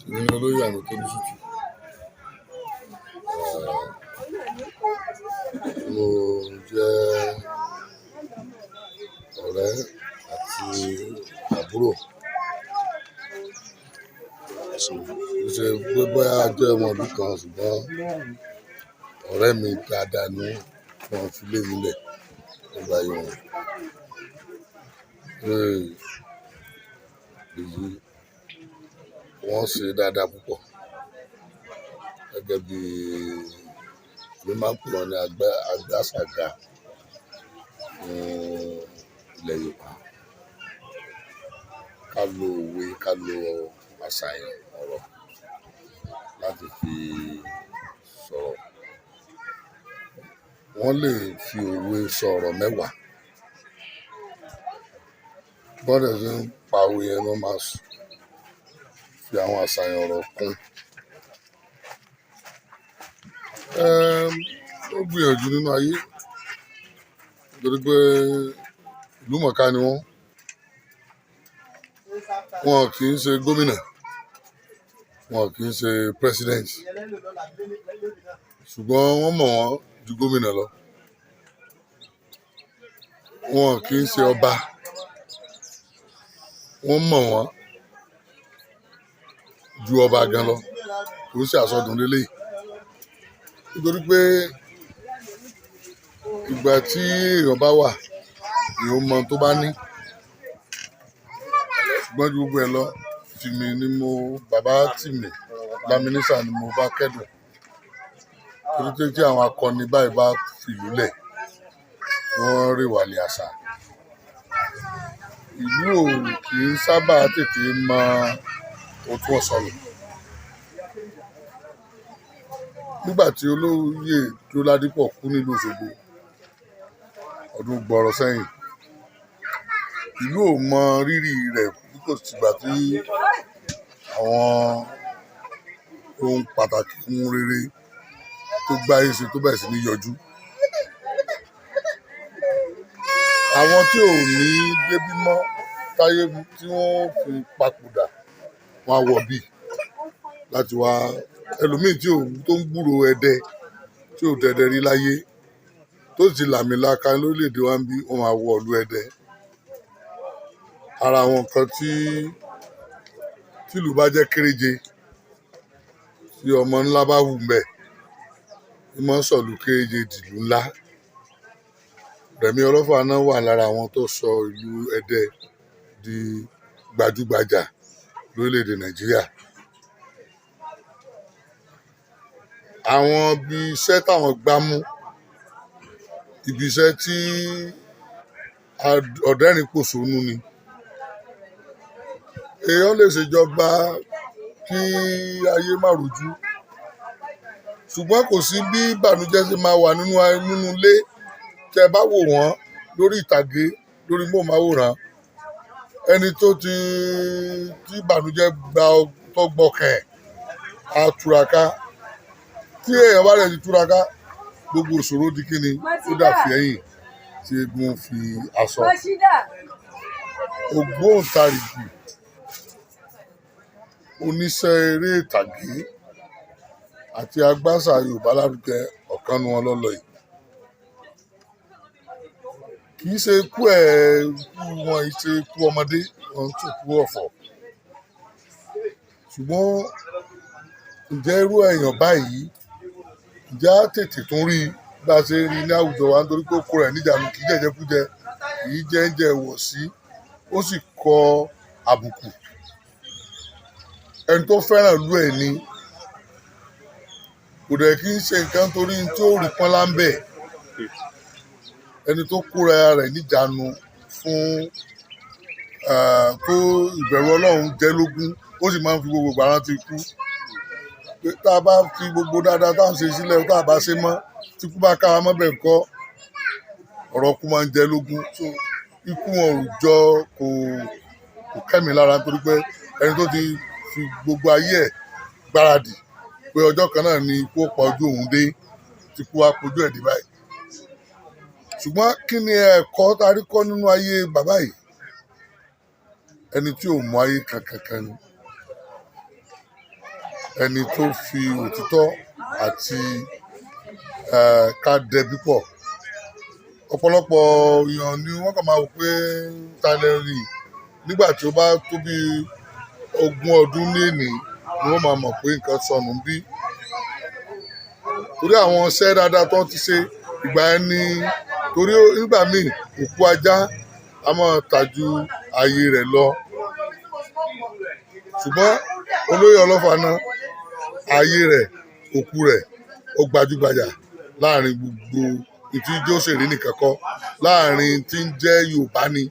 Èmi ni olóyè Amitolu Shittu. Mo jẹ́ ọ̀rẹ́ àti àbúrò. Ṣe pé bóyá a jẹ́ ọmọ ìlú kan ṣùgbọ́n ọ̀rẹ́ mi dáadáa ni wọ́n fi lé mi lẹ̀ nígbà ayé wọn. Èyí wọ́n ṣe dáadáa púpọ̀ gẹ́gẹ́ bí mi máa ń pè wọ́n ní agbásàga fún ilẹ̀ Yorùbá. Ká lo òwe, ká lo àṣàyàn ọ̀rọ̀ láti fi sọ̀rọ̀. Wọ́n lè fi òwe sọ ọ̀rọ̀ mẹ́wàá. Bọ́dẹ̀ ṣe ń pa òwe yẹn ló máa fi àwọn àṣàyàn ọ̀rọ̀ kún. Ó gbìyànjú nínú ayé nítorí pé ìlú mọ̀ọ́ká ni wọ́n. Wọn kì í ṣe gómìnà, wọn kì í ṣe president, ṣùgbọ́n wọ́n mọ̀ wọ́n ju gómìnà lọ. Wọn kì í ṣe ọba, wọ́n mọ̀ wọ́n ju ọba gan lọ. Kò sí àsọdùn lélẹ́yìí nítorí pé ìgbà tí èèyàn bá wà èèyàn mọ tó bá ní. Ṣùgbọ́n ju gbogbo ẹ̀ lọ, tìmì ni bàbá tìmì lámínísà ni mo bá kẹ́dùn. Torí tí àwọn akọni báyìí bá fìlú lẹ̀, wọ́n rèwàlẹ̀ àṣà. Ìlú ò kì í sábà tètè mọ ohun tí wọ́n sọnù. Nígbà tí olóyè tó Ládípọ̀ kú nílùú Òṣogbo ọdún gbọọrọ sẹ́yìn, ìlú ò mọ rírì rẹ̀ bí kò tìgbà tí àwọn ohun pàtàkì ohun rere tó gbáyé ṣe tó bẹ̀rẹ̀ sí ní yọjú. Àwọn tí ò ní débí mọ́ táyé tí wọ́n fi papòdà wọn á wọ̀ bí láti wá ẹlòmíì tó ń gbúrò Ẹdẹ tí ò dẹdẹ rí láyé tó sì làmìlaka lórílẹ̀‐èdè wa ń bí wọn máa wọ ìlú Ẹdẹ. Ara àwọn nǹkan tí ìlú bá jẹ́ kéréje tí ọmọ ńlá bá wù mbẹ̀ ní mọ́ sọ̀lú kéréje dìlú ńlá. Rẹmi Ọlọfa-ina wà lára àwọn tó sọ ìlú Ẹdẹ di gbajugbaja lórílẹ̀‐èdè Nàìjíríà. Àwọn ibi iṣẹ́ táwọn gbá mú, ibi iṣẹ́ tí ọ̀dẹ́rìn-pòṣónú ni. Èèyàn lè ṣèjọba kí ayé má rojú, ṣùgbọ́n kò sí bí ìbànújẹ́ ṣe máa wà nínú ilé tẹ́ bá wò wọ́n lórí ìtàgé lórí móhùnmáwòrán. Ẹni tó ti ìbànújẹ́ tó gbọkẹ̀ á túraká. Tí èèyàn bá rẹ̀ ti túraká, gbogbo ìṣòro di kíni ó dàfí ẹ̀yìn tí eégún fi aṣọ. Ògbóǹtarìgì oníṣẹ́ eré ìtàgé àti agbásà Yorùbá lárugẹ ọ̀kan nu wọn lọ́lọ́ yìí. Kì í ṣe ikú wọn ṣe ikú ọmọdé, wọn tún kú ọ̀fọ̀. Ṣùgbọ́n ǹjẹ́ irú èèyàn báyìí ǹjẹ́ á tètè tún rí bá a ṣe rí ní àwùjọ wa nítorí pé ó kó rẹ̀ níjàánu, kì í jẹjẹkújẹ, kì í jẹ́ wọ̀ sí, ó sì kọ àbùkù. Ẹni tó fẹ́ràn ìlú ẹ̀ ni kò dẹ̀ kí ń ṣe nǹkan torí tí ó rí pọ́nlá ń bẹ̀. Ẹni tó kóra rẹ̀ níjàánu fún tó ìbẹ̀rù Ọlọ́run jẹ́ lógún, ó sì máa ń fi gbogbo ìgbà rántí ikú. Tá a bá fi gbogbo dáadáa tá à ń ṣe sílẹ̀ tá a bá ṣe mọ́, tí ikú bá ká wa mọ́ bẹ́ẹ̀ kọ́, ọ̀rọ̀ kú máa ń jẹ́ lógún. So ikú wọn ò jọ kò kẹ́mi lára nítorí pé ẹni tó ti fi gbogbo ayé ẹ̀ gbáradì pé ọjọ́ kan náà ni ikú ó pa ojú òun dé, tí ikú wá pojú ẹ̀ dé báyìí. Ṣùgbọ́n kí ni ẹ̀kọ́ tá a rí kọ́ nínú ayé bàbá yìí? Ẹni tí ò mọ ayé kankan ni. ẹni tó fi òtítọ́ àti ká dẹbi pọ̀. Ọ̀pọ̀lọpọ̀ èèyàn ni wọ́n kàn máa wò pé talẹ́rì nígbà tí ó bá tó bí 20 ọdún ní èní ni wọ́n máa mọ̀ pé nǹkan sọnù bí. Torí àwọn iṣẹ́ dáadáa tó ti ṣe ìgbà ẹni, torí nígbà míì òkú ajá a máa tà ju ayé rẹ̀ lọ. Ṣùgbọ́n Olóyè Ọlọfa-ina, ayé rẹ̀, òkú rẹ̀, ó gbajúgbajà láàrin gbogbo ìtí jẹ́ òṣèré nìkan kọ́, láàrin tí ń jẹ́ Yorùbá ni.